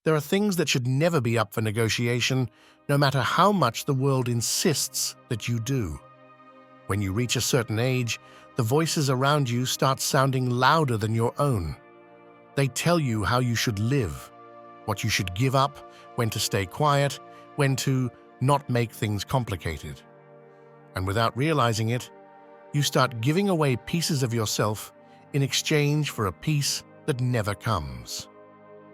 There are things that should never be up for negotiation, no matter how much the world insists that you do. When you reach a certain age, the voices around you start sounding louder than your own. They tell you how you should live, what you should give up, when to stay quiet, when to not make things complicated. And without realizing it, you start giving away pieces of yourself in exchange for a peace that never comes.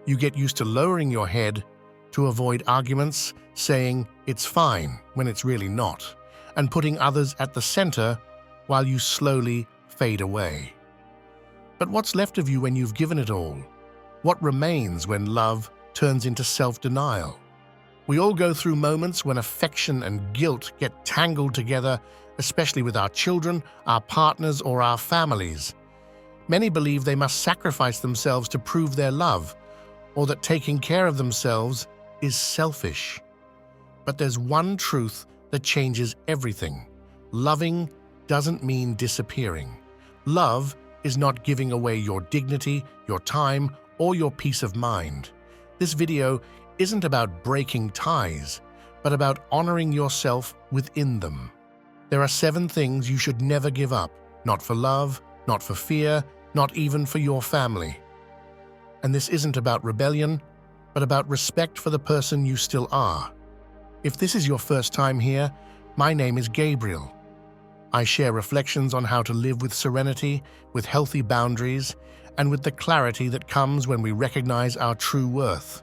You get used to lowering your head to avoid arguments, saying it's fine when it's really not, and putting others at the center while you slowly fade away. But what's left of you when you've given it all? What remains when love turns into self-denial? We all go through moments when affection and guilt get tangled together, especially with our children, our partners, or our families. Many believe they must sacrifice themselves to prove their love, or that taking care of themselves is selfish. But there's one truth that changes everything. Loving doesn't mean disappearing. Love is not giving away your dignity, your time, or your peace of mind. This video isn't about breaking ties, but about honoring yourself within them. There are 7 things you should never give up, not for love, not for fear, not even for your family. And this isn't about rebellion, but about respect for the person you still are. If this is your first time here, my name is Gabriel. I share reflections on how to live with serenity, with healthy boundaries, and with the clarity that comes when we recognize our true worth.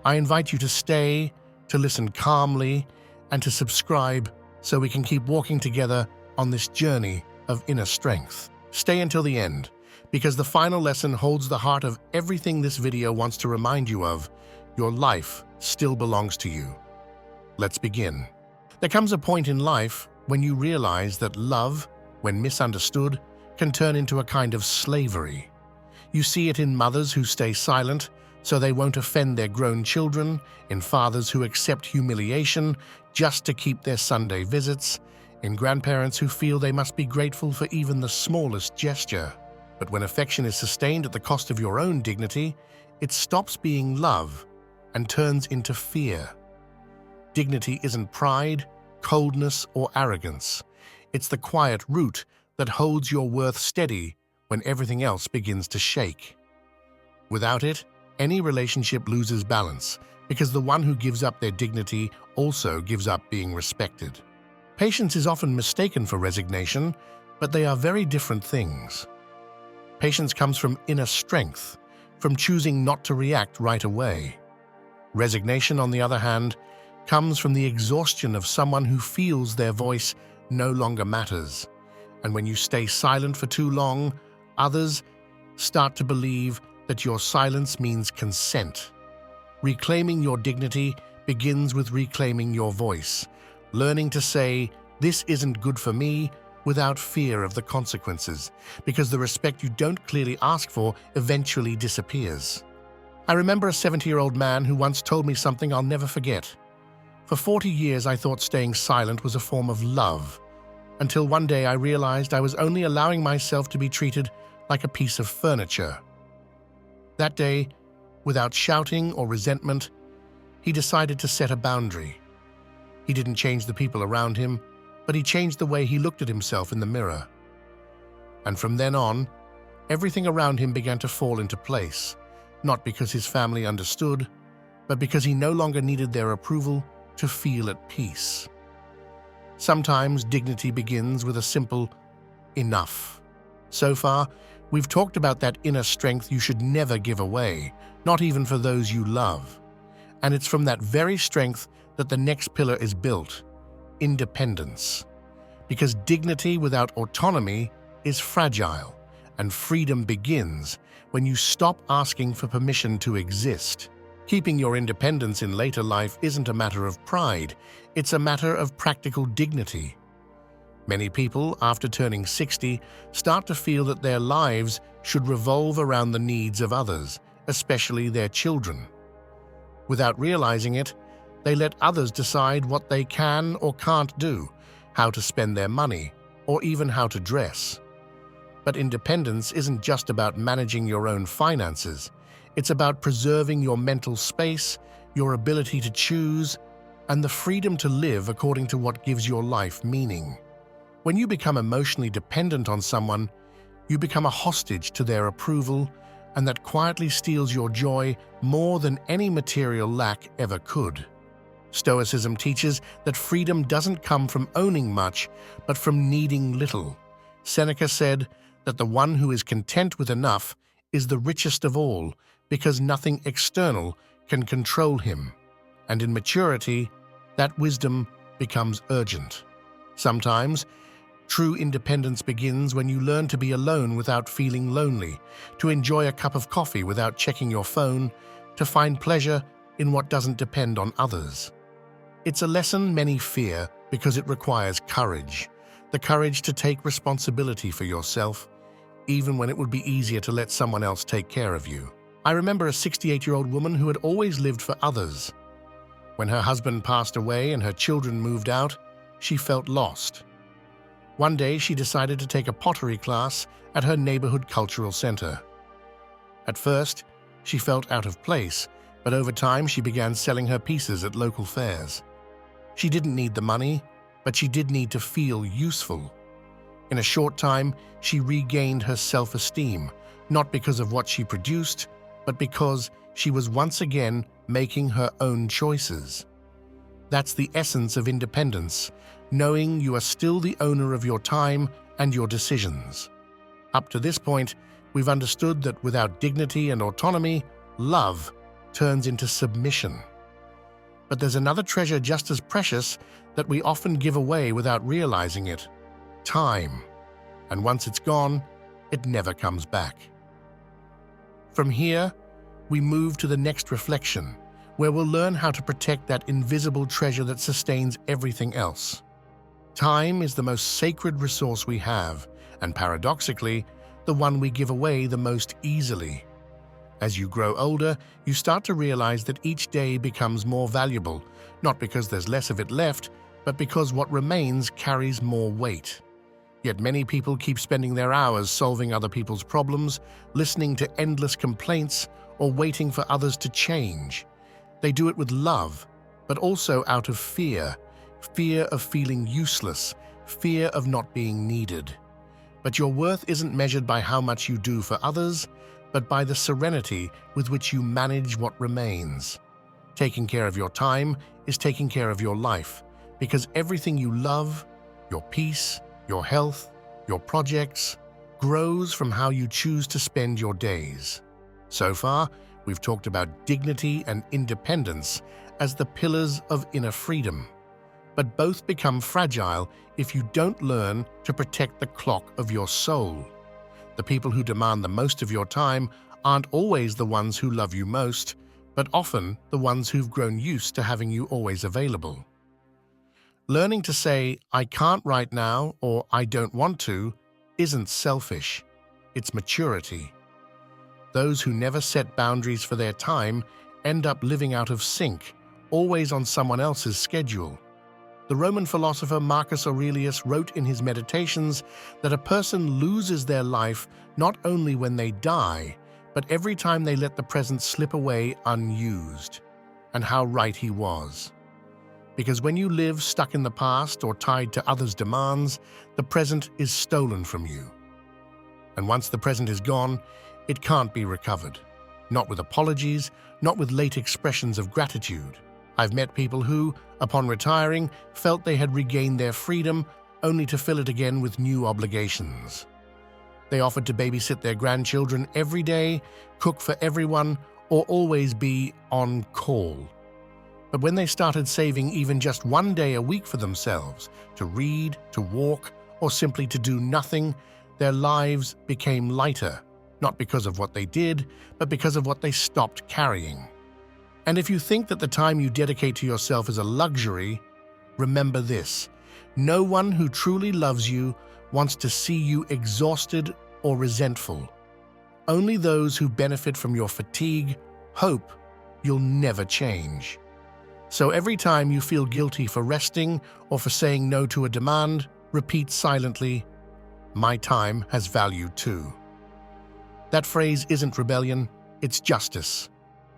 I invite you to stay, to listen calmly, and to subscribe so we can keep walking together on this journey of inner strength. Stay until the end, because the final lesson holds the heart of everything this video wants to remind you of. Your life still belongs to you. Let's begin. There comes a point in life when you realize that love, when misunderstood, can turn into a kind of slavery. You see it in mothers who stay silent so they won't offend their grown children, in fathers who accept humiliation just to keep their Sunday visits, in grandparents who feel they must be grateful for even the smallest gesture. But when affection is sustained at the cost of your own dignity, it stops being love and turns into fear. Dignity isn't pride, coldness, or arrogance. It's the quiet root that holds your worth steady when everything else begins to shake. Without it, any relationship loses balance, because the one who gives up their dignity also gives up being respected. Patience is often mistaken for resignation, but they are very different things. Patience comes from inner strength, from choosing not to react right away. Resignation, on the other hand, comes from the exhaustion of someone who feels their voice no longer matters. And when you stay silent for too long, others start to believe that your silence means consent. Reclaiming your dignity begins with reclaiming your voice, learning to say, "This isn't good for me," without fear of the consequences, because the respect you don't clearly ask for eventually disappears. I remember a 70-year-old man who once told me something I'll never forget. For 40 years, I thought staying silent was a form of love, until one day I realized I was only allowing myself to be treated like a piece of furniture. That day, without shouting or resentment, he decided to set a boundary. He didn't change the people around him, but he changed the way he looked at himself in the mirror. And from then on, everything around him began to fall into place, not because his family understood, but because he no longer needed their approval to feel at peace. Sometimes dignity begins with a simple enough. So far, we've talked about that inner strength you should never give away, not even for those you love. And it's from that very strength that the next pillar is built: independence. Because dignity without autonomy is fragile, and freedom begins when you stop asking for permission to exist. Keeping your independence in later life isn't a matter of pride, it's a matter of practical dignity. Many people, after turning 60, start to feel that their lives should revolve around the needs of others, especially their children. Without realizing it, they let others decide what they can or can't do, how to spend their money, or even how to dress. But independence isn't just about managing your own finances. It's about preserving your mental space, your ability to choose, and the freedom to live according to what gives your life meaning. When you become emotionally dependent on someone, you become a hostage to their approval, and that quietly steals your joy more than any material lack ever could. Stoicism teaches that freedom doesn't come from owning much, but from needing little. Seneca said that the one who is content with enough is the richest of all, because nothing external can control him. And in maturity, that wisdom becomes urgent. Sometimes, true independence begins when you learn to be alone without feeling lonely, to enjoy a cup of coffee without checking your phone, to find pleasure in what doesn't depend on others. It's a lesson many fear because it requires courage, the courage to take responsibility for yourself, even when it would be easier to let someone else take care of you. I remember a 68-year-old woman who had always lived for others. When her husband passed away and her children moved out, she felt lost. One day, she decided to take a pottery class at her neighborhood cultural center. At first, she felt out of place, but over time she began selling her pieces at local fairs. She didn't need the money, but she did need to feel useful. In a short time, she regained her self-esteem, not because of what she produced, but because she was once again making her own choices. That's the essence of independence, knowing you are still the owner of your time and your decisions. Up to this point, we've understood that without dignity and autonomy, love turns into submission. But there's another treasure just as precious that we often give away without realizing it: time. And once it's gone, it never comes back. From here, we move to the next reflection, where we'll learn how to protect that invisible treasure that sustains everything else. Time is the most sacred resource we have, and paradoxically, the one we give away the most easily. As you grow older, you start to realize that each day becomes more valuable, not because there's less of it left, but because what remains carries more weight. Yet many people keep spending their hours solving other people's problems, listening to endless complaints, or waiting for others to change. They do it with love, but also out of fear of feeling useless, fear of not being needed. But your worth isn't measured by how much you do for others, but by the serenity with which you manage what remains. Taking care of your time is taking care of your life, because everything you love, your peace, your health, your projects, grows from how you choose to spend your days. So far, we've talked about dignity and independence as the pillars of inner freedom. But both become fragile if you don't learn to protect the clock of your soul. The people who demand the most of your time aren't always the ones who love you most, but often the ones who've grown used to having you always available. Learning to say, "I can't right now," or "I don't want to," isn't selfish. It's maturity. Those who never set boundaries for their time end up living out of sync, always on someone else's schedule. The Roman philosopher Marcus Aurelius wrote in his Meditations that a person loses their life not only when they die, but every time they let the present slip away unused. And how right he was. Because when you live stuck in the past or tied to others' demands, the present is stolen from you. And once the present is gone, it can't be recovered. Not with apologies, not with late expressions of gratitude. I've met people who, upon retiring, felt they had regained their freedom only to fill it again with new obligations. They offered to babysit their grandchildren every day, cook for everyone, or always be on call. But when they started saving even just one day a week for themselves, to read, to walk, or simply to do nothing, their lives became lighter, not because of what they did, but because of what they stopped carrying. And if you think that the time you dedicate to yourself is a luxury, remember this: no one who truly loves you wants to see you exhausted or resentful. Only those who benefit from your fatigue hope you'll never change. So every time you feel guilty for resting or for saying no to a demand, repeat silently, "My time has value too." That phrase isn't rebellion, It's justice.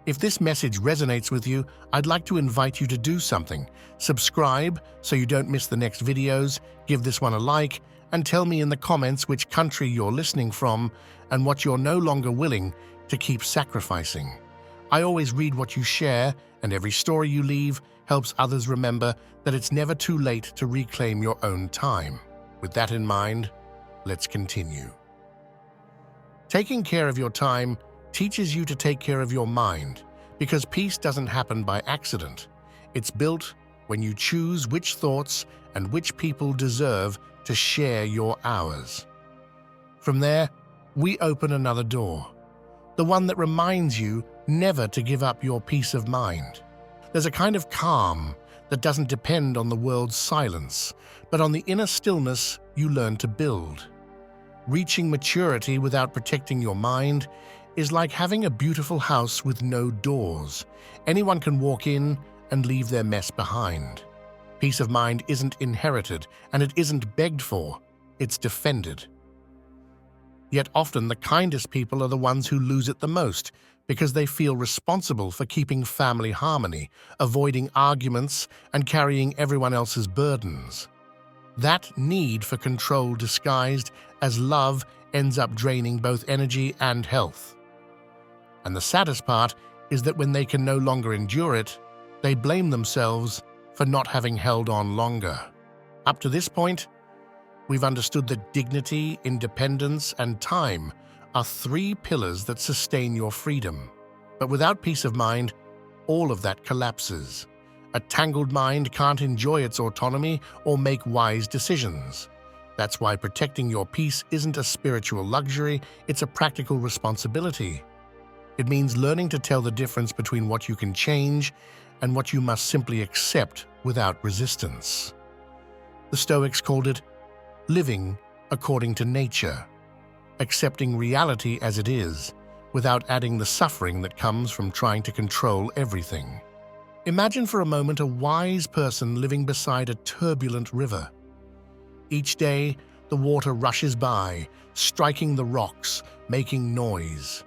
If this message resonates with you, I'd like to invite you to do something. Subscribe so you don't miss the next videos, give this one a like, and tell me in the comments which country you're listening from and what you're no longer willing to keep sacrificing. I always read what you share, and every story you leave helps others remember that it's never too late to reclaim your own time. With that in mind, let's continue. Taking care of your time teaches you to take care of your mind, because peace doesn't happen by accident. It's built when you choose which thoughts and which people deserve to share your hours. From there, we open another door, the one that reminds you never to give up your peace of mind. There's a kind of calm that doesn't depend on the world's silence, but on the inner stillness you learn to build. Reaching maturity without protecting your mind is like having a beautiful house with no doors. Anyone can walk in and leave their mess behind. Peace of mind isn't inherited, and it isn't begged for, it's defended. Yet often the kindest people are the ones who lose it the most, because they feel responsible for keeping family harmony, avoiding arguments, and carrying everyone else's burdens. That need for control disguised as love ends up draining both energy and health. And the saddest part is that when they can no longer endure it, they blame themselves for not having held on longer. Up to this point, we've understood that dignity, independence, and time are three pillars that sustain your freedom. But without peace of mind, all of that collapses. A tangled mind can't enjoy its autonomy or make wise decisions. That's why protecting your peace isn't a spiritual luxury, it's a practical responsibility. It means learning to tell the difference between what you can change and what you must simply accept without resistance. The Stoics called it living according to nature, accepting reality as it is, without adding the suffering that comes from trying to control everything. Imagine for a moment a wise person living beside a turbulent river. Each day, the water rushes by, striking the rocks, making noise.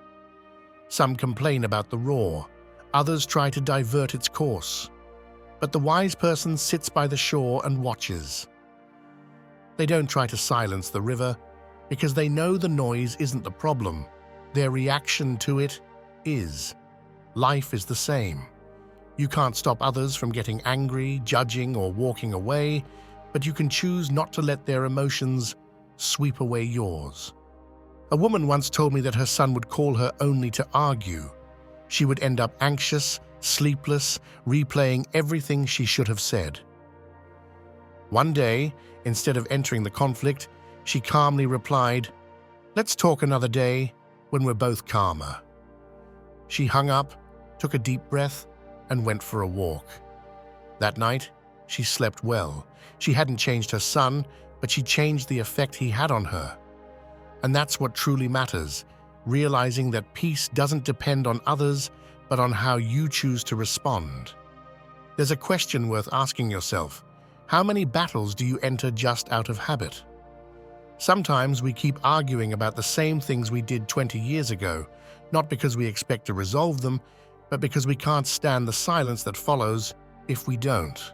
Some complain about the roar, others try to divert its course. But the wise person sits by the shore and watches. They don't try to silence the river, because they know the noise isn't the problem. Their reaction to it is. Life is the same. You can't stop others from getting angry, judging, or walking away, but you can choose not to let their emotions sweep away yours. A woman once told me that her son would call her only to argue. She would end up anxious, sleepless, replaying everything she should have said. One day, instead of entering the conflict, she calmly replied, "Let's talk another day when we're both calmer." She hung up, took a deep breath, and went for a walk. That night, she slept well. She hadn't changed her son, but she changed the effect he had on her. And that's what truly matters, realizing that peace doesn't depend on others, but on how you choose to respond. There's a question worth asking yourself. How many battles do you enter just out of habit? Sometimes we keep arguing about the same things we did 20 years ago, not because we expect to resolve them, but because we can't stand the silence that follows if we don't.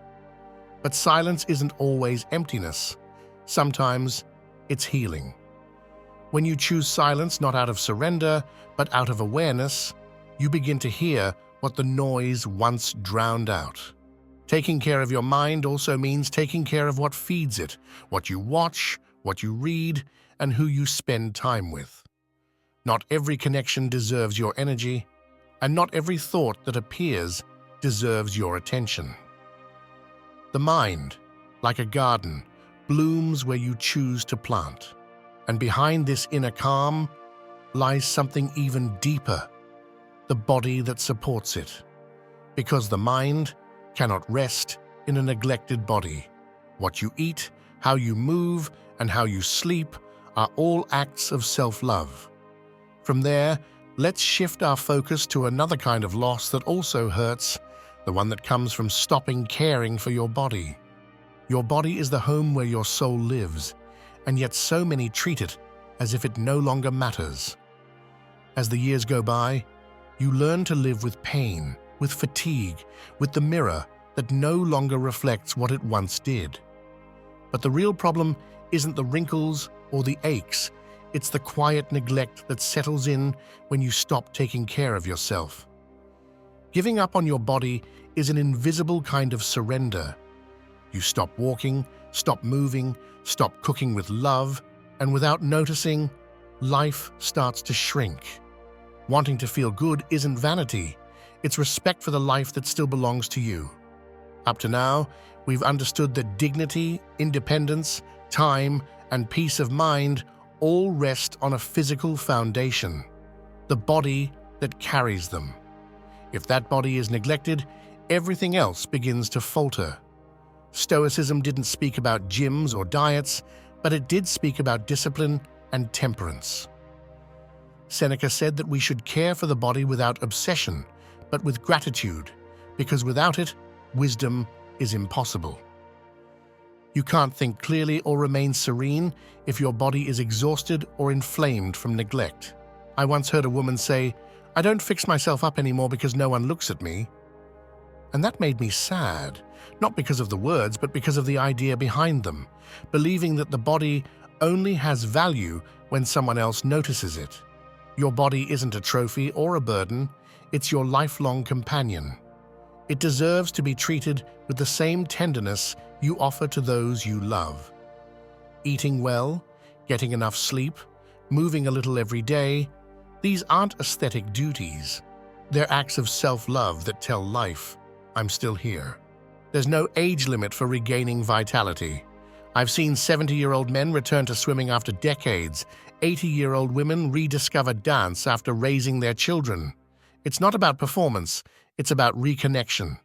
But silence isn't always emptiness. Sometimes it's healing. When you choose silence not out of surrender, but out of awareness, you begin to hear what the noise once drowned out. Taking care of your mind also means taking care of what feeds it, what you watch, what you read, and who you spend time with. Not every connection deserves your energy, and not every thought that appears deserves your attention. The mind, like a garden, blooms where you choose to plant. And behind this inner calm lies something even deeper, the body that supports it. Because the mind cannot rest in a neglected body. What you eat, how you move, and how you sleep are all acts of self-love. From there, let's shift our focus to another kind of loss that also hurts, the one that comes from stopping caring for your body. Your body is the home where your soul lives, and yet so many treat it as if it no longer matters. As the years go by, You learn to live with pain, with fatigue, with the mirror that no longer reflects what it once did. But the real problem isn't the wrinkles or the aches, it's the quiet neglect that settles in when you stop taking care of yourself. Giving up on your body is an invisible kind of surrender. You stop walking, stop moving, stop cooking with love, and without noticing, life starts to shrink. Wanting to feel good isn't vanity, it's respect for the life that still belongs to you. Up to now, we've understood that dignity, independence, time, and peace of mind all rest on a physical foundation, the body that carries them. If that body is neglected, everything else begins to falter. Stoicism didn't speak about gyms or diets, but it did speak about discipline and temperance. Seneca said that we should care for the body without obsession, but with gratitude, because without it, wisdom is impossible. You can't think clearly or remain serene if your body is exhausted or inflamed from neglect. I once heard a woman say, "I don't fix myself up anymore because no one looks at me." And that made me sad, not because of the words, but because of the idea behind them, believing that the body only has value when someone else notices it. Your body isn't a trophy or a burden, it's your lifelong companion. It deserves to be treated with the same tenderness you offer to those you love. Eating well, getting enough sleep, moving a little every day, these aren't aesthetic duties. They're acts of self-love that tell life, "I'm still here." There's no age limit for regaining vitality. I've seen 70-year-old men return to swimming after decades, 80-year-old women rediscover dance after raising their children. It's not about performance, it's about reconnection.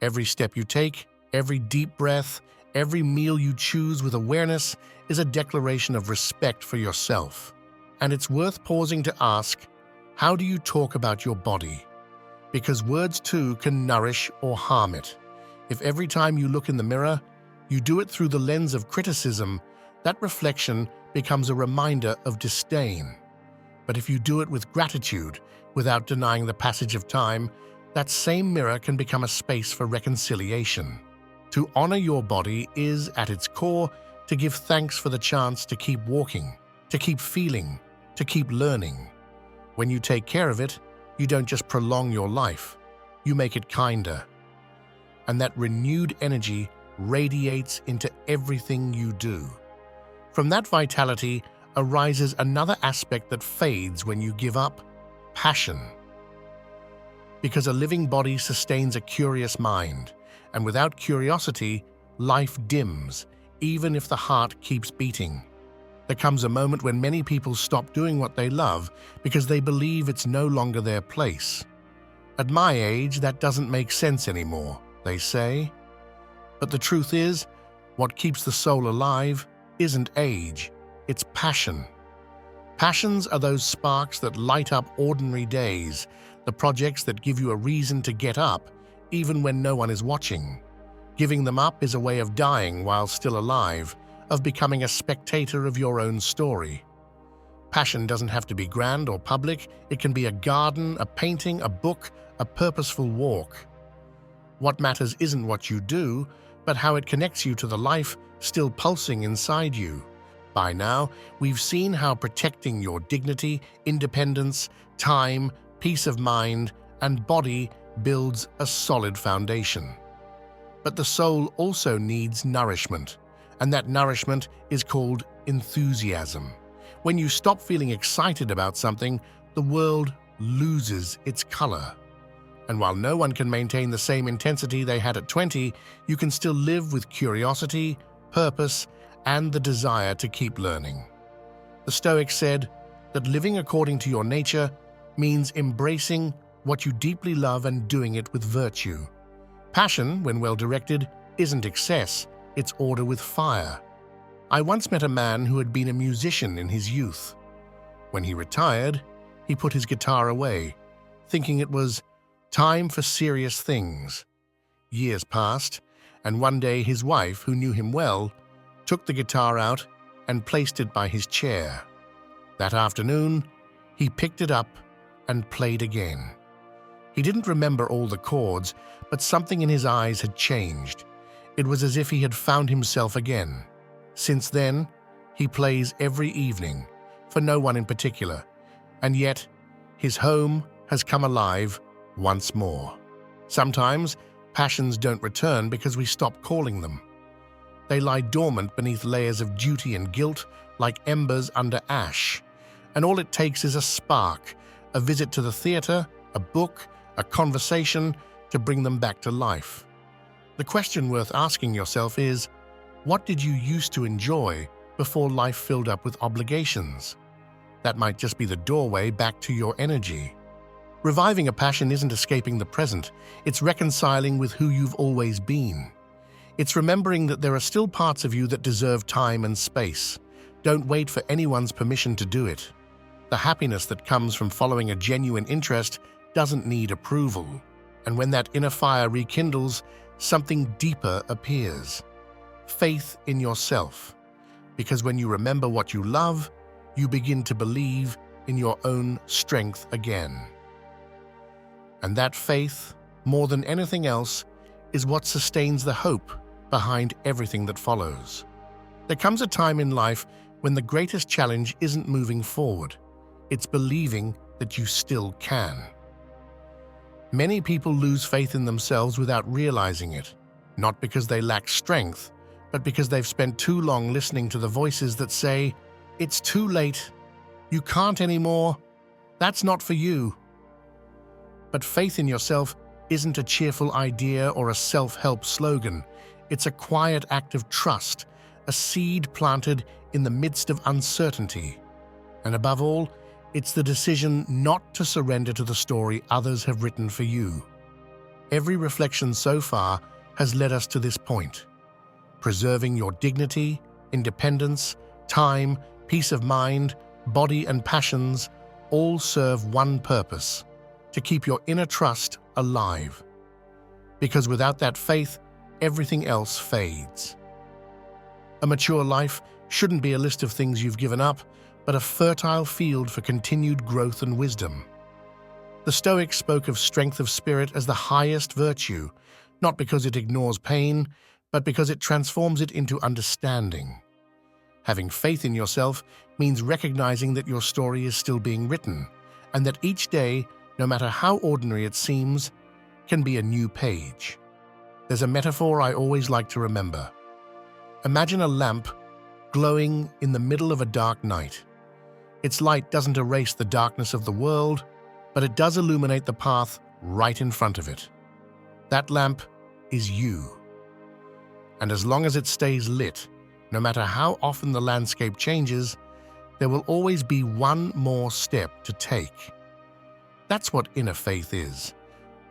Every step you take, every deep breath, every meal you choose with awareness is a declaration of respect for yourself. And it's worth pausing to ask, how do you talk about your body? Because words too can nourish or harm it. If every time you look in the mirror, you do it through the lens of criticism, that reflection becomes a reminder of disdain. But if you do it with gratitude, without denying the passage of time, that same mirror can become a space for reconciliation. To honor your body is, at its core, to give thanks for the chance to keep walking, to keep feeling, to keep learning. When you take care of it, you don't just prolong your life, you make it kinder. And that renewed energy radiates into everything you do. From that vitality arises another aspect that fades when you give up: passion. Because a living body sustains a curious mind, and without curiosity, life dims, even if the heart keeps beating. There comes a moment when many people stop doing what they love because they believe it's no longer their place. At my age, that doesn't make sense anymore, they say. But the truth is, what keeps the soul alive isn't age, it's passion. Passions are those sparks that light up ordinary days, the projects that give you a reason to get up, even when no one is watching. Giving them up is a way of dying while still alive, of becoming a spectator of your own story. Passion doesn't have to be grand or public, it can be a garden, a painting, a book, a purposeful walk. What matters isn't what you do, but how it connects you to the life still pulsing inside you. By now, we've seen how protecting your dignity, independence, time, peace of mind, and body builds a solid foundation. But the soul also needs nourishment, and that nourishment is called enthusiasm. When you stop feeling excited about something, the world loses its color. And while no one can maintain the same intensity they had at 20, you can still live with curiosity, purpose, and the desire to keep learning. The Stoics said that living according to your nature means embracing what you deeply love and doing it with virtue. Passion, when well directed, isn't excess, it's order with fire. I once met a man who had been a musician in his youth. When he retired, he put his guitar away, thinking it was time for serious things. Years passed, and one day his wife, who knew him well, took the guitar out and placed it by his chair. That afternoon, he picked it up and played again. He didn't remember all the chords, but something in his eyes had changed. It was as if he had found himself again. Since then, he plays every evening, for no one in particular, and yet his home has come alive once more. Sometimes, passions don't return because we stop calling them. They lie dormant beneath layers of duty and guilt, like embers under ash, and all it takes is a spark, a visit to the theater, a book, a conversation to bring them back to life. The question worth asking yourself is, what did you used to enjoy before life filled up with obligations? That might just be the doorway back to your energy. Reviving a passion isn't escaping the present, it's reconciling with who you've always been. It's remembering that there are still parts of you that deserve time and space. Don't wait for anyone's permission to do it. The happiness that comes from following a genuine interest doesn't need approval. And when that inner fire rekindles, something deeper appears. Faith in yourself. Because when you remember what you love, you begin to believe in your own strength again. And that faith, more than anything else, is what sustains the hope behind everything that follows. There comes a time in life when the greatest challenge isn't moving forward, it's believing that you still can. Many people lose faith in themselves without realizing it, not because they lack strength, but because they've spent too long listening to the voices that say, "It's too late, you can't anymore, that's not for you." But faith in yourself isn't a cheerful idea or a self-help slogan. It's a quiet act of trust, a seed planted in the midst of uncertainty. And above all, it's the decision not to surrender to the story others have written for you. Every reflection so far has led us to this point. Preserving your dignity, independence, time, peace of mind, body and passions all serve one purpose: to keep your inner trust alive. Because without that faith, everything else fades. A mature life shouldn't be a list of things you've given up, but a fertile field for continued growth and wisdom. The Stoics spoke of strength of spirit as the highest virtue, not because it ignores pain, but because it transforms it into understanding. Having faith in yourself means recognizing that your story is still being written, and that each day, no matter how ordinary it seems, can be a new page. There's a metaphor I always like to remember. Imagine a lamp glowing in the middle of a dark night. Its light doesn't erase the darkness of the world, but it does illuminate the path right in front of it. That lamp is you. And as long as it stays lit, no matter how often the landscape changes, there will always be one more step to take. That's what inner faith is.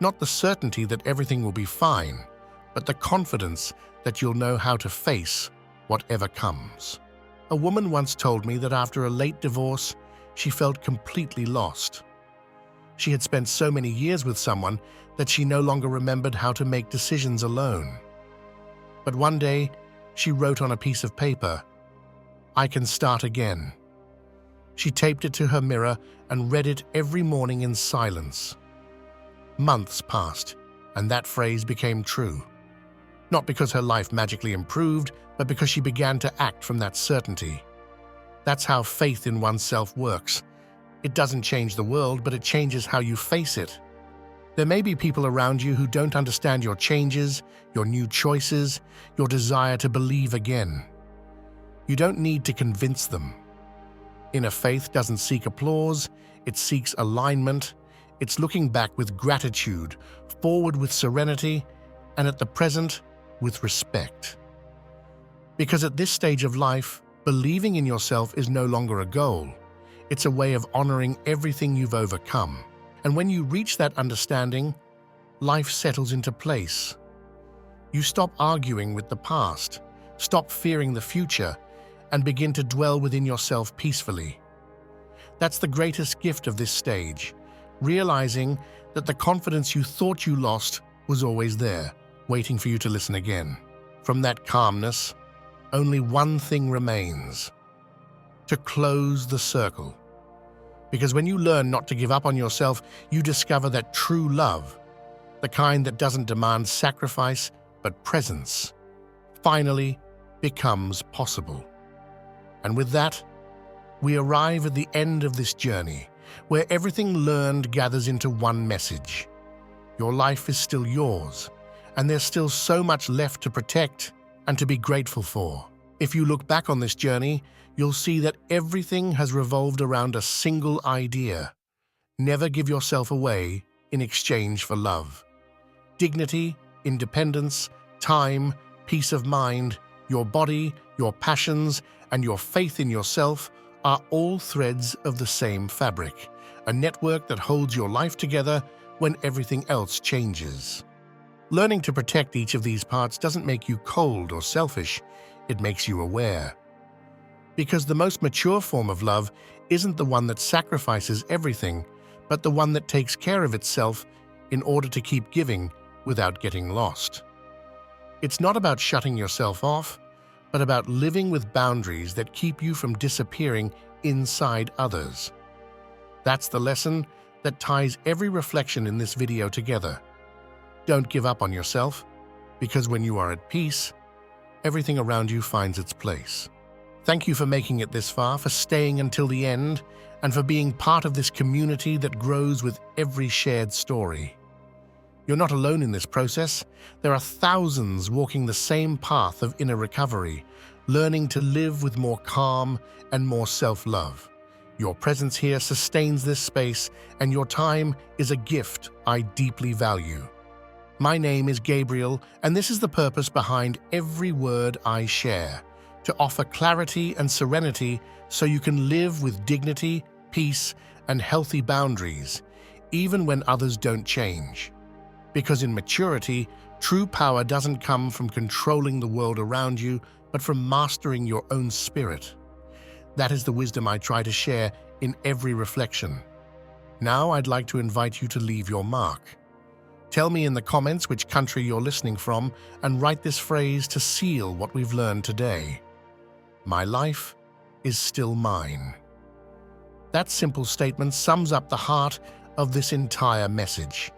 Not the certainty that everything will be fine, but the confidence that you'll know how to face whatever comes. A woman once told me that after a late divorce, she felt completely lost. She had spent so many years with someone that she no longer remembered how to make decisions alone. But one day, she wrote on a piece of paper, "I can start again." She taped it to her mirror and read it every morning in silence. Months passed, and that phrase became true. Not because her life magically improved, but because she began to act from that certainty. That's how faith in oneself works. It doesn't change the world, but it changes how you face it. There may be people around you who don't understand your changes, your new choices, your desire to believe again. You don't need to convince them. Inner faith doesn't seek applause, it seeks alignment. It's looking back with gratitude, forward with serenity, and at the present with respect. Because at this stage of life, believing in yourself is no longer a goal. It's a way of honoring everything you've overcome. And when you reach that understanding, life settles into place. You stop arguing with the past, stop fearing the future, and begin to dwell within yourself peacefully. That's the greatest gift of this stage, realizing that the confidence you thought you lost was always there, waiting for you to listen again. From that calmness, only one thing remains: to close the circle. Because when you learn not to give up on yourself, you discover that true love, the kind that doesn't demand sacrifice but presence, finally becomes possible. And with that, we arrive at the end of this journey, where everything learned gathers into one message. Your life is still yours, and there's still so much left to protect and to be grateful for. If you look back on this journey, you'll see that everything has revolved around a single idea: never give yourself away in exchange for love. Dignity, independence, time, peace of mind, your body, your passions, and your faith in yourself are all threads of the same fabric, a network that holds your life together when everything else changes. Learning to protect each of these parts doesn't make you cold or selfish, it makes you aware. Because the most mature form of love isn't the one that sacrifices everything, but the one that takes care of itself in order to keep giving without getting lost. It's not about shutting yourself off, but about living with boundaries that keep you from disappearing inside others. That's the lesson that ties every reflection in this video together. Don't give up on yourself, because when you are at peace, everything around you finds its place. Thank you for making it this far, for staying until the end, and for being part of this community that grows with every shared story. You're not alone in this process. There are thousands walking the same path of inner recovery, learning to live with more calm and more self-love. Your presence here sustains this space, and your time is a gift I deeply value. My name is Gabriel, and this is the purpose behind every word I share: to offer clarity and serenity so you can live with dignity, peace, and healthy boundaries, even when others don't change. Because in maturity, true power doesn't come from controlling the world around you, but from mastering your own spirit. That is the wisdom I try to share in every reflection. Now I'd like to invite you to leave your mark. Tell me in the comments which country you're listening from, and write this phrase to seal what we've learned today. My life is still mine. That simple statement sums up the heart of this entire message.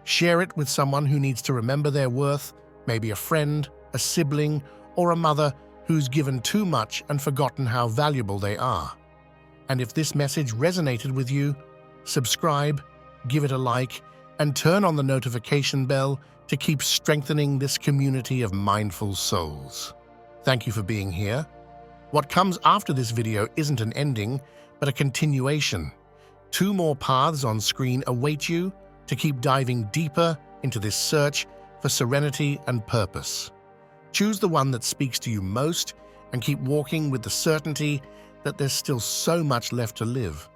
Share it with someone who needs to remember their worth, maybe a friend, a sibling, or a mother who's given too much and forgotten how valuable they are. And if this message resonated with you, subscribe, give it a like, and turn on the notification bell to keep strengthening this community of mindful souls. Thank you for being here. What comes after this video isn't an ending, but a continuation. 2 more paths on screen await you to keep diving deeper into this search for serenity and purpose. Choose the one that speaks to you most and keep walking with the certainty that there's still so much left to live.